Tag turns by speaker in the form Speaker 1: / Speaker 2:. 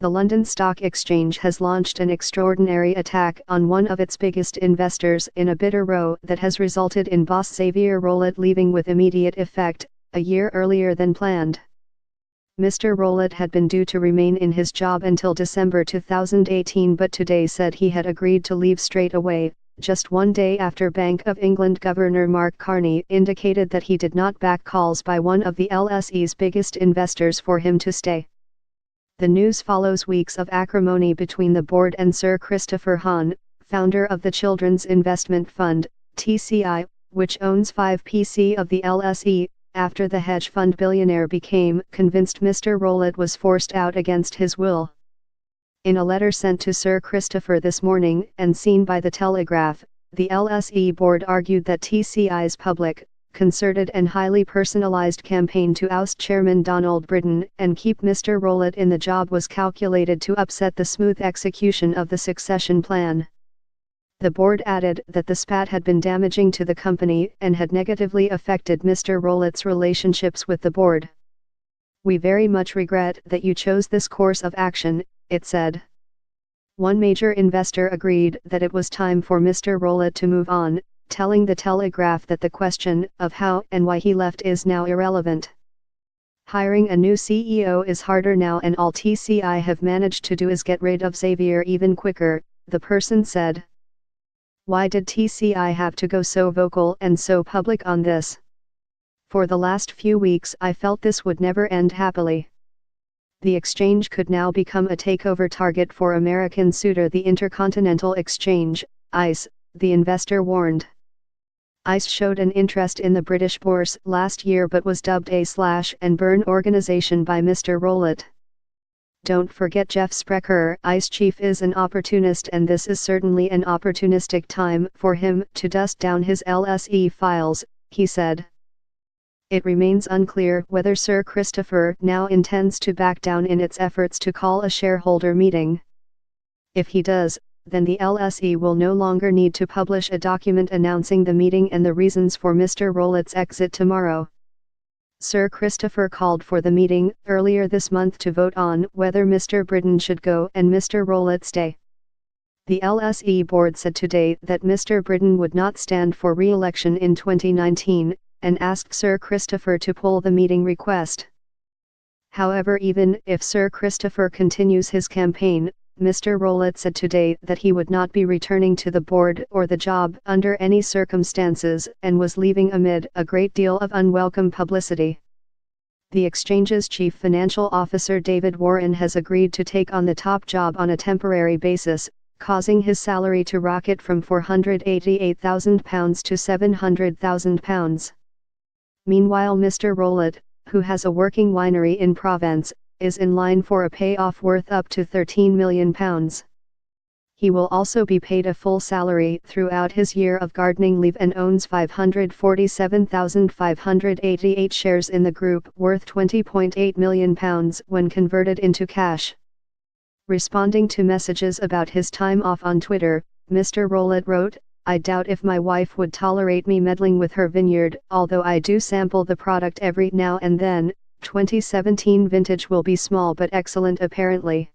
Speaker 1: the London Stock Exchange has launched an extraordinary attack on one of its biggest investors in a bitter row that has resulted in boss Xavier Rolet leaving with immediate effect, a year earlier than planned. Mr. Rolet had been due to remain in his job until December 2018 but today said he had agreed to leave straight away, just one day after Bank of England Governor Mark Carney indicated that he did not back calls by one of the LSE's biggest investors for him to stay. The news follows weeks of acrimony between the board and Sir Christopher Hahn, founder of the Children's Investment Fund, TCI, which owns 5% of the LSE, after the hedge fund billionaire became convinced Mr. Rolet was forced out against his will. In a letter sent to Sir Christopher this morning and seen by The Telegraph, the LSE board argued that TCI's public, concerted and highly personalized campaign to oust Chairman Donald Brittain and keep Mr. Rolet in the job was calculated to upset the smooth execution of the succession plan. The board added that the spat had been damaging to the company and had negatively affected Mr. Rolet's relationships with the board. "We very much regret that you chose this course of action," it said. One major investor agreed that it was time for Mr. Rolet to move on, telling The Telegraph that the question of how and why he left is now irrelevant. "Hiring a new CEO is harder now and all TCI have managed to do is get rid of Xavier even quicker," the person said. "Why did TCI have to go so vocal and so public on this? For the last few weeks I felt this would never end happily. The exchange could now become a takeover target for American suitor the Intercontinental Exchange, ICE," the investor warned. ICE showed an interest in the British bourse last year but was dubbed a slash and burn organization by Mr. Rolet. "Don't forget Jeff Sprecher, ICE chief is an opportunist and this is certainly an opportunistic time for him to dust down his LSE files," he said. It remains unclear whether Sir Christopher now intends to back down in its efforts to call a shareholder meeting. If he does, then the LSE will no longer need to publish a document announcing the meeting and the reasons for Mr. Rolet's exit tomorrow. Sir Christopher called for the meeting earlier this month to vote on whether Mr. Brittain should go and Mr. Rolet stay. The LSE board said today that Mr. Brittain would not stand for re-election in 2019, and asked Sir Christopher to pull the meeting request. However, even if Sir Christopher continues his campaign, Mr. Rolet said today that he would not be returning to the board or the job under any circumstances and was leaving amid a great deal of unwelcome publicity. The exchange's chief financial officer David Warren has agreed to take on the top job on a temporary basis, causing his salary to rocket from £488,000 to £700,000. Meanwhile, Mr. Rolet, who has a working winery in Provence, is in line for a payoff worth up to £13 million. He will also be paid a full salary throughout his year of gardening leave and owns 547,588 shares in the group worth £20.8 million when converted into cash. Responding to messages about his time off on Twitter, Mr. Rolet wrote, "I doubt if my wife would tolerate me meddling with her vineyard, although I do sample the product every now and then. 2017 vintage will be small but excellent apparently.